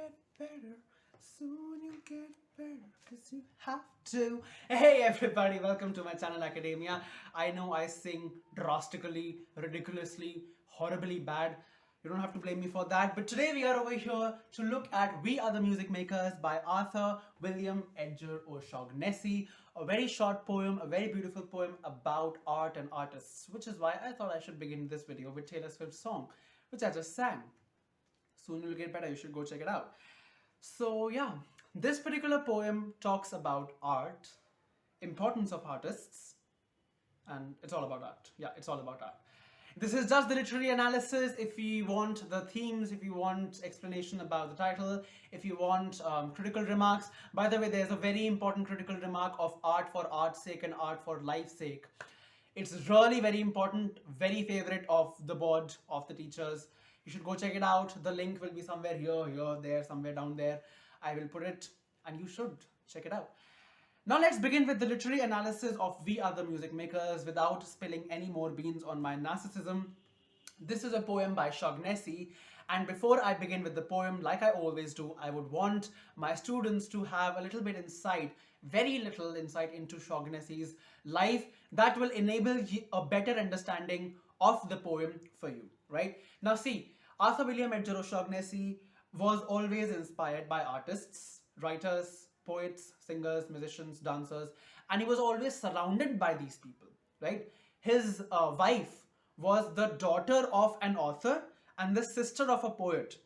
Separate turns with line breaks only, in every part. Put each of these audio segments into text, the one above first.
get better. Soon you'll get better, cause you have to. Hey everybody, welcome to my channel Academia. I know I sing drastically, ridiculously, horribly bad. You don't have to blame me for that. But today we are over here to look at We Are the Music Makers by Arthur William Edgar O'Shaughnessy. A very short poem, a very beautiful poem about art and artists, which is why I thought I should begin this video with Taylor Swift's song, which I just sang. Soon you'll get better, you should go check it out. So yeah, this particular poem talks about art, importance of artists, and it's all about art. Yeah, it's all about art. This is just the literary analysis. If you want the themes, if you want explanation about the title, if you want critical remarks. By the way, there's a very important critical remark of art for art's sake and art for life's sake. It's really very important, very favorite of the board, of the teachers. You should go check it out. The link will be somewhere here, there, somewhere down there. I will put it and you should check it out. Now let's begin with the literary analysis of We Are the Music Makers without spilling any more beans on my narcissism. This is a poem by Shaughnessy, and before I begin with the poem, like I always do, I would want my students to have a little bit insight, very little insight into Shaughnessy's life that will enable a better understanding of the poem for you, right? Now see, Arthur William Edgar O'Shaughnessy was always inspired by artists, writers, poets, singers, musicians, dancers, and he was always surrounded by these people, right? His wife was the daughter of an author and the sister of a poet.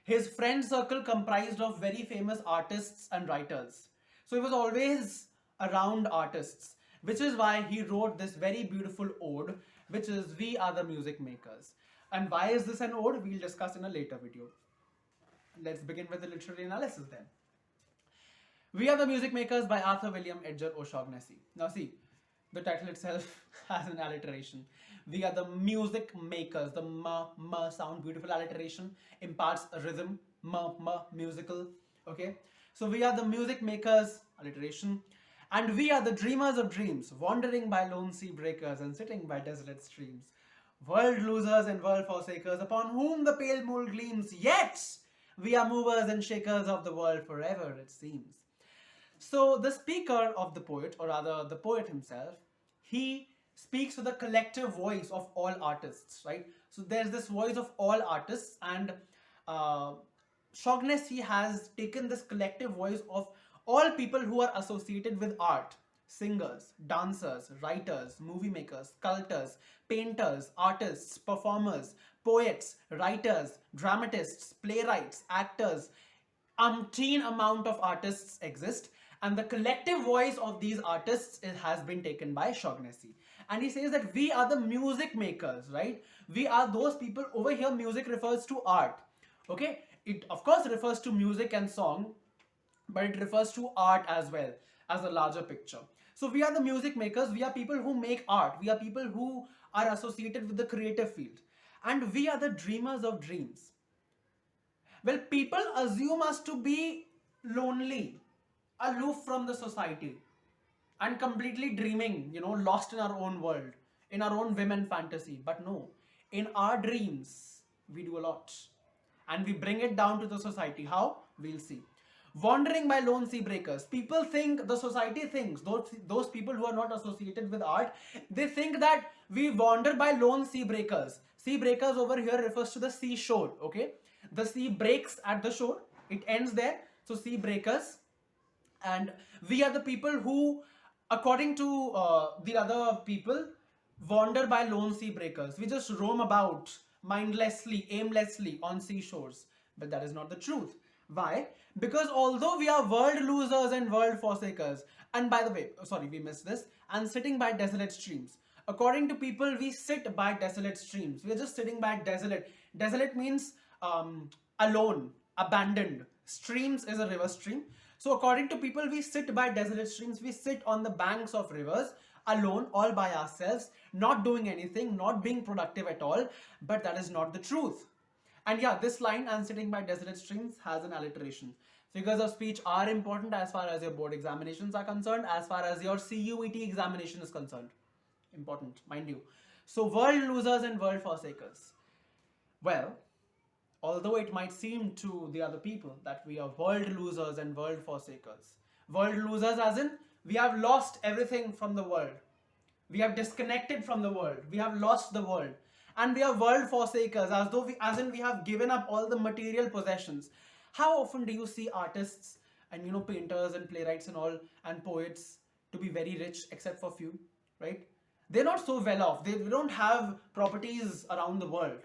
His friend circle comprised of very famous artists and writers. So he was always around artists, which is why he wrote this very beautiful ode, which is We Are the Music Makers. And why is this an ode? We'll discuss in a later video. Let's begin with the literary analysis then. We Are the Music Makers by Arthur William Edgar O'Shaughnessy. Now see, the title itself has an alliteration. We are the music makers. The ma sound, beautiful alliteration, imparts a rhythm. Ma musical. Okay. So we are the music makers, alliteration. And we are the dreamers of dreams, wandering by lone sea breakers and sitting by desolate streams. World losers and world forsakers, upon whom the pale moon gleams. Yet we are movers and shakers of the world forever, it seems. So the speaker of the poet, or rather the poet himself, he speaks to the collective voice of all artists, right? So there's this voice of all artists, and Shaughnessy has taken this collective voice of all people who are associated with art: singers, dancers, writers, movie makers, sculptors, painters, artists, performers, poets, writers, dramatists, playwrights, actors. Umpteen amount of artists exist, and the collective voice of these artists has been taken by Shaughnessy. And he says that we are the music makers, right? We are those people. Over here, music refers to art. Okay, it of course refers to music and song, but it refers to art as well as a larger picture. So we are the music makers. We are people who make art. We are people who are associated with the creative field. And we are the dreamers of dreams. Well, people assume us to be lonely, aloof from the society, and completely dreaming, lost in our own world, in our own whim and fantasy. But no, in our dreams, we do a lot. And we bring it down to the society. How? We'll see. Wandering by lone sea breakers. People think, the society thinks, those people who are not associated with art, they think that we wander by lone sea breakers. Sea breakers over here refers to the seashore, okay? The sea breaks at the shore, it ends there. So sea breakers. And we are the people who, according to the other people, wander by lone sea breakers. We just roam about mindlessly, aimlessly on seashores. But that is not the truth. Why? Because although we are world losers and world forsakers, and by the way, sorry, we missed this, and sitting by desolate streams. According to people, we sit by desolate streams. We are just sitting by desolate. Desolate means alone, abandoned. Streams is a river stream. So according to people, we sit by desolate streams. We sit on the banks of rivers, alone, all by ourselves, not doing anything, not being productive at all. But that is not the truth. And yeah, this line, "and sitting by desolate streams," has an alliteration. Figures of speech are important as far as your board examinations are concerned, as far as your CUET examination is concerned. Important, mind you. So world losers and world forsakers. Well, Although it might seem to the other people that we are world losers and world forsakers. World losers as in we have lost everything from the world. We have disconnected from the world. We have lost the world. And we are world forsakers, as in we have given up all the material possessions. How often do you see artists and painters and playwrights and all and poets to be very rich except for few, right? They're not so well off. They don't have properties around the world.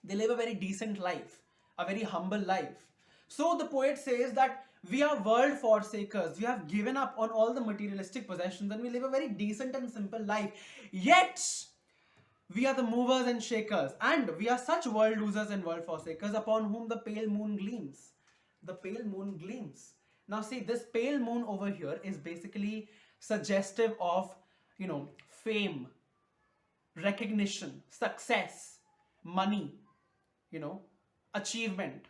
They live a very decent life, a very humble life. So the poet says that we are world forsakers. We have given up on all the materialistic possessions and we live a very decent and simple life. Yet, we are the movers and shakers, and we are such world losers and world forsakers upon whom the pale moon gleams. The pale moon gleams. Now, see, this pale moon over here is basically suggestive of, fame, recognition, success, money, achievement.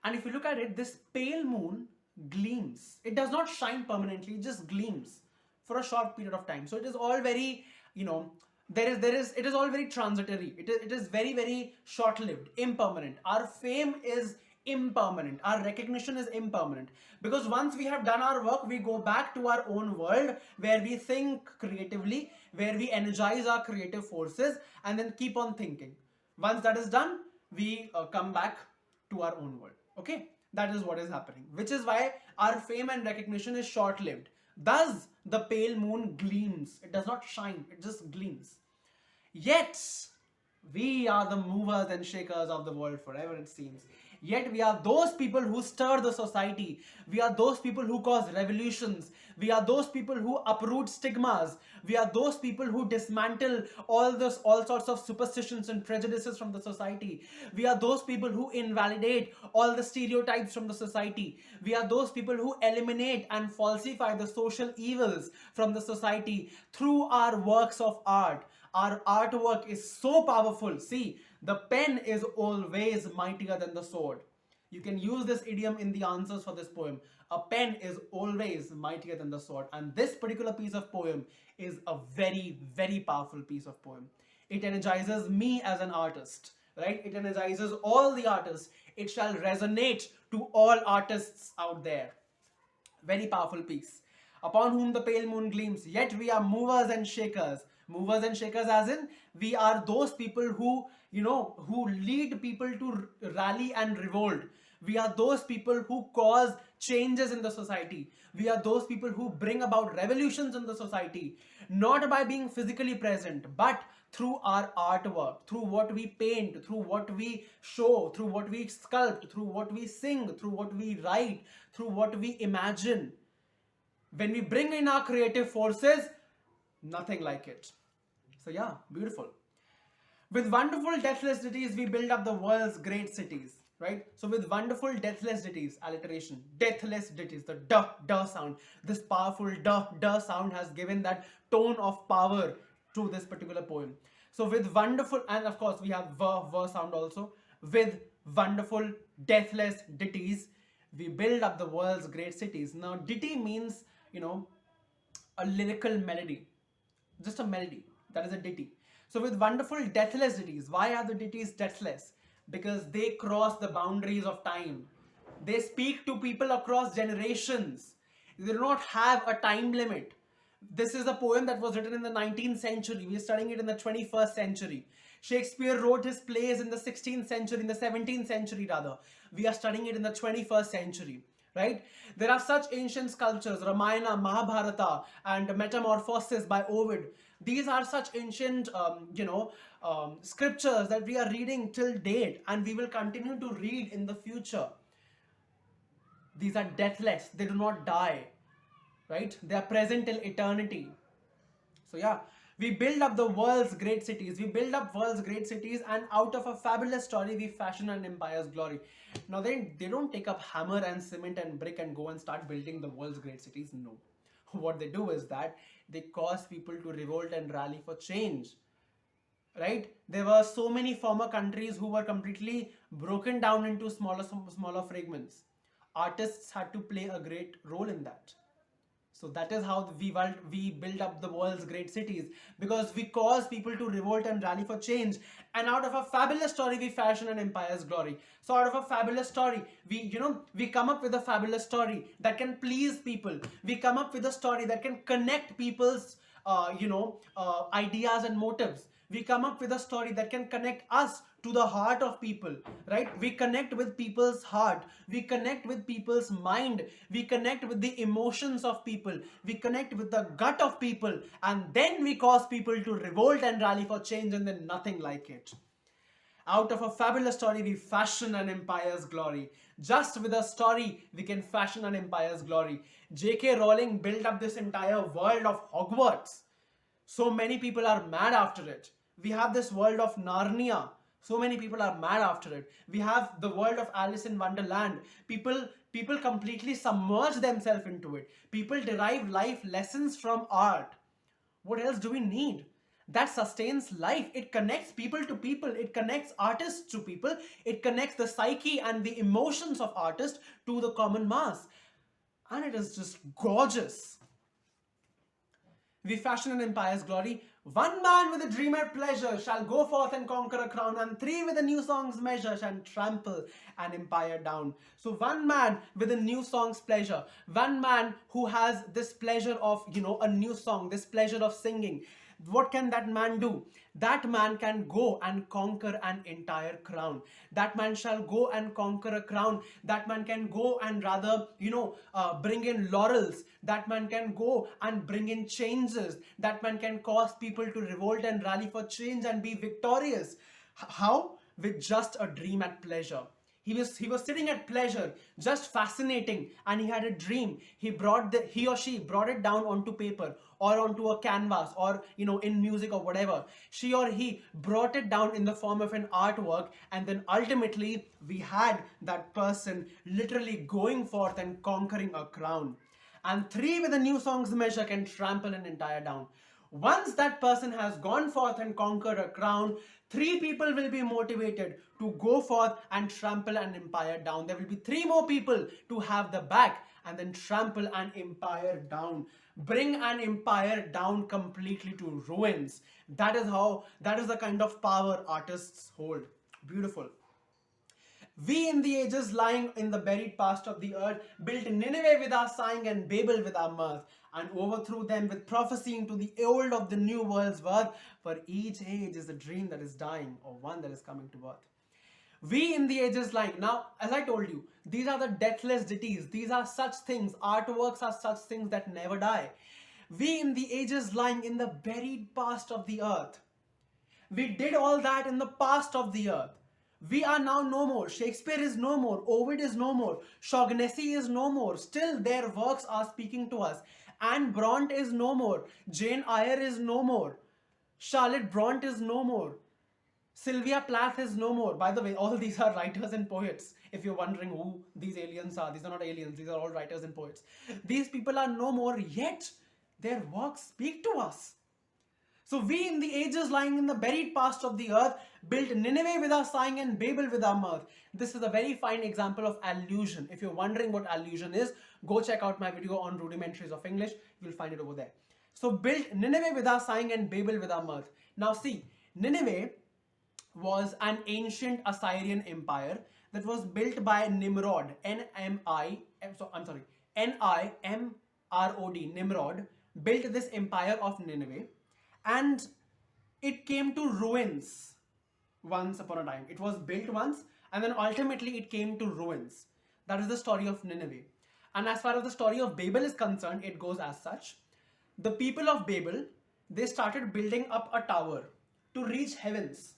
And if you look at it, this pale moon gleams. It does not shine permanently, it just gleams for a short period of time. So it is all very, it is all very transitory. It is very, very short-lived, impermanent. Our fame is impermanent. Our recognition is impermanent. Because once we have done our work, we go back to our own world where we think creatively, where we energize our creative forces and then keep on thinking. Once that is done, we come back to our own world. Okay, that is what is happening, which is why our fame and recognition is short-lived. Thus, the pale moon gleams. It does not shine, it just gleams. Yet, we are the movers and shakers of the world forever, it seems. Yet we are those people who stir the society. We are those people who cause revolutions. We are those people who uproot stigmas. We are those people who dismantle all sorts of superstitions and prejudices from the society. We are those people who invalidate all the stereotypes from the society. We are those people who eliminate and falsify the social evils from the society through our works of art. Our artwork is so powerful. See, the pen is always mightier than the sword. You can use this idiom in the answers for this poem. A pen is always mightier than the sword. And this particular piece of poem is a very, very powerful piece of poem. It energizes me as an artist, right? It energizes all the artists. It shall resonate to all artists out there. Very powerful piece. Upon whom the pale moon gleams, yet we are movers and shakers. Movers and shakers as in, we are those people who, who lead people to rally and revolt. We are those people who cause changes in the society. We are those people who bring about revolutions in the society. Not by being physically present, but through our artwork, through what we paint, through what we show, through what we sculpt, through what we sing, through what we write, through what we imagine. When we bring in our creative forces, nothing like it. So yeah, beautiful. With wonderful deathless ditties, we build up the world's great cities, right? So with wonderful deathless ditties, alliteration, deathless ditties, the duh sound, this powerful duh sound has given that tone of power to this particular poem. So with wonderful, and of course we have ver sound also, with wonderful deathless ditties, we build up the world's great cities. Now ditty means, a lyrical melody, just a melody. That is a ditty. So with wonderful deathless ditties, why are the ditties deathless? Because they cross the boundaries of time. They speak to people across generations. They do not have a time limit. This is a poem that was written in the 19th century. We are studying it in the 21st century. Shakespeare wrote his plays in the 16th century, in the 17th century rather. We are studying it in the 21st century. Right? There are such ancient sculptures, Ramayana, Mahabharata, and Metamorphosis by Ovid. These are such ancient, scriptures that we are reading till date, and we will continue to read in the future. These are deathless. They do not die, right? They are present till eternity. So yeah, we build up the world's great cities. We build up world's great cities, and out of a fabulous story, we fashion an empire's glory. Now, they don't take up hammer and cement and brick and go and start building the world's great cities. No. What they do is that they cause people to revolt and rally for change. Right? There were so many former countries who were completely broken down into smaller fragments. Artists had to play a great role in that. So that is how we build up the world's great cities, because we cause people to revolt and rally for change. And out of a fabulous story, we fashion an empire's glory. So out of a fabulous story, we come up with a fabulous story that can please people. We come up with a story that can connect people's ideas and motives. We come up with a story that can connect us to the heart of people, right? We connect with people's heart, we connect with people's mind, we connect with the emotions of people, we connect with the gut of people, and then we cause people to revolt and rally for change, and then nothing like it. Out of a fabulous story, we fashion an empire's glory. Just with a story, we can fashion an empire's glory. J.K. Rowling built up this entire world of Hogwarts. So many people are mad after it. We have this world of Narnia. So many people are mad after it. We have the world of Alice in Wonderland. People completely submerge themselves into it. People derive life lessons from art. What else do we need? That sustains life. It connects people to people. It connects artists to people. It connects the psyche and the emotions of artists to the common mass. And it is just gorgeous. We fashion an empire's glory. One man with a dream and pleasure shall go forth and conquer a crown, and three with a new song's measure shall trample an empire down. So one man with a new song's pleasure, one man who has this pleasure of, a new song, this pleasure of singing. What can that man do? That man can go and conquer an entire crown. That man shall go and conquer a crown. That man can go and rather, bring in laurels. That man can go and bring in changes. That man can cause people to revolt and rally for change and be victorious. How? With just a dream at pleasure. He was sitting at pleasure, just fascinating, and he had a dream. He or she brought it down onto paper or onto a canvas or in music or whatever. She or he brought it down in the form of an artwork, and then ultimately we had that person literally going forth and conquering a crown. And three with a new song's measure can trample an entire down. Once that person has gone forth and conquered a crown, three people will be motivated to go forth and trample an empire down. There will be three more people to have the back and then trample an empire down. Bring an empire down completely to ruins. That is the kind of power artists hold. Beautiful. We in the ages lying in the buried past of the earth built Nineveh with our sighing and Babel with our mirth, and overthrew them with prophesying to the old of the new world's worth, for each age is a dream that is dying, or one that is coming to birth. We in the ages lying. Now, as I told you, these are the deathless deities. These are such things. Artworks are such things that never die. We in the ages lying in the buried past of the earth. We did all that in the past of the earth. We are now no more. Shakespeare is no more. Ovid is no more. Shaughnessy is no more. Still, their works are speaking to us. Anne Bront is no more. Jane Eyre is no more. Charlotte Bronte is no more. Sylvia Plath is no more. By the way, all these are writers and poets. If you're wondering who these aliens are, these are not aliens. These are all writers and poets. These people are no more, yet their works speak to us. So we in the ages lying in the buried past of the earth built Nineveh with our sighing and Babel with our mirth. This is a very fine example of allusion. If you're wondering what allusion is, go check out my video on rudimentaries of English. You'll find it over there. So built Nineveh with our sighing and Babel with our mirth. Now see, Nineveh was an ancient Assyrian empire that was built by Nimrod, Nimrod, Nimrod, built this empire of Nineveh. And it came to ruins once upon a time. It was built once and then ultimately it came to ruins. That is the story of Nineveh. And as far as the story of Babel is concerned, it goes as such. The people of Babel, they started building up a tower to reach heavens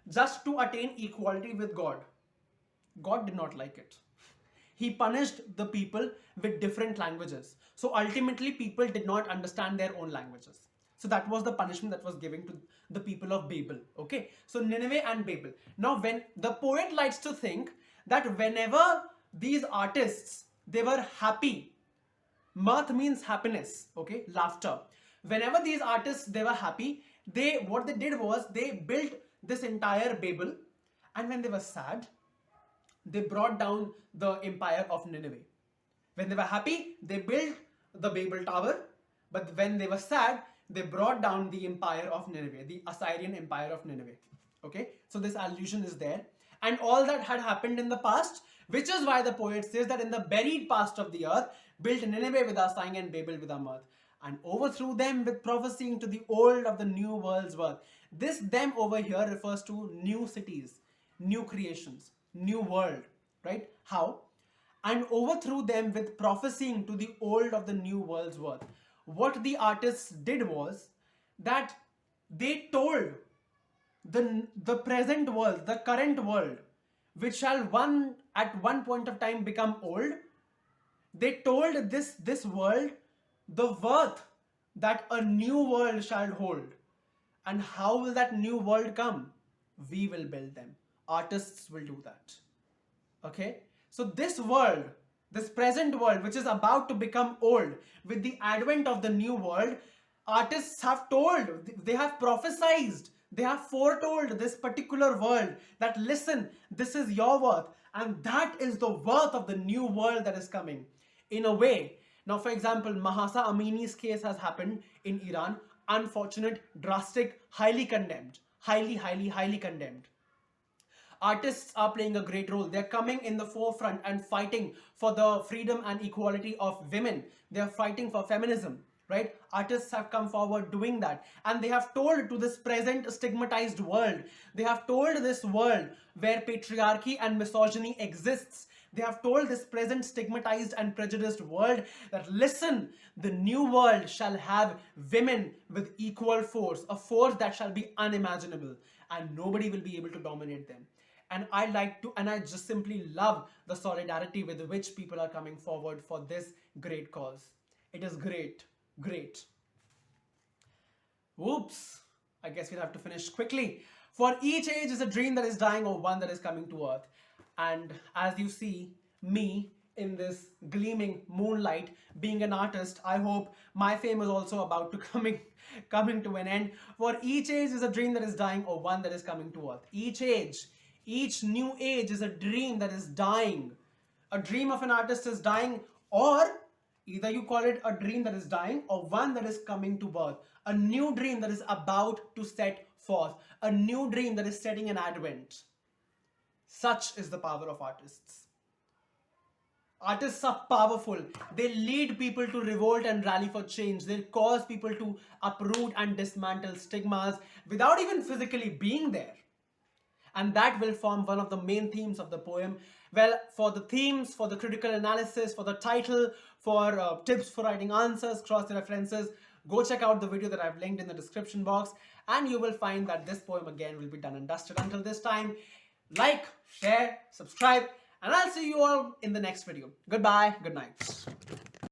just to attain equality with God. God did not like it. He punished the people with different languages. So ultimately people did not understand their own languages. So that was the punishment that was given to the people of Babel. Okay, so Nineveh and Babel. Now, when the poet likes to think that whenever these artists, they were happy, mirth means happiness, okay, laughter. Whenever these artists, they were happy, what they did was they built this entire Babel, and when they were sad, they brought down the empire of Nineveh. When they were happy, they built the Babel Tower, but when they were sad, they brought down the empire of Nineveh, the Assyrian empire of Nineveh. Okay, so this allusion is there. And all that had happened in the past, which is why the poet says that in the buried past of the earth, built Nineveh with our sang and Babel with our mirth, and overthrew them with prophesying to the old of the new world's worth. This them over here refers to new cities, new creations, new world, right? How? And overthrew them with prophesying to the old of the new world's worth. What the artists did was that they told the present world, the current world, which shall at one point of time become old, they told this world the worth that a new world shall hold. And how will that new world come? We will build them. Artists will do that. Okay? So this world, this present world, which is about to become old, with the advent of the new world, artists have told, they have prophesied, they have foretold this particular world that listen, this is your worth, and that is the worth of the new world that is coming. In a way, now for example, Mahsa Amini's case has happened in Iran. Unfortunate, drastic, highly condemned. Highly condemned. Artists are playing a great role. They're coming in the forefront and fighting for the freedom and equality of women. They're fighting for feminism, right? Artists have come forward doing that. And they have told to this present stigmatized world, they have told this world where patriarchy and misogyny exists, they have told this present stigmatized and prejudiced world that listen, the new world shall have women with equal force, a force that shall be unimaginable, and nobody will be able to dominate them. And I just simply love the solidarity with which people are coming forward for this great cause. It is great. Whoops. I guess we'll have to finish quickly. For each age is a dream that is dying or one that is coming to earth. And as you see me in this gleaming moonlight being an artist, I hope my fame is also about to coming to an end. For each age is a dream that is dying or one that is coming to earth. Each new age is a dream that is dying. A dream of an artist is dying, or either you call it a dream that is dying or one that is coming to birth. A new dream that is about to set forth. A new dream that is setting an advent. Such is the power of artists. Artists are powerful. They lead people to revolt and rally for change. They cause people to uproot and dismantle stigmas without even physically being there. And that will form one of the main themes of the poem. Well, for the themes, for the critical analysis, for the title, for tips for writing answers, cross-references, go check out the video that I've linked in the description box, and you will find that this poem again will be done and dusted. Until this time, like, share, subscribe, and I'll see you all in the next video. Goodbye, good night.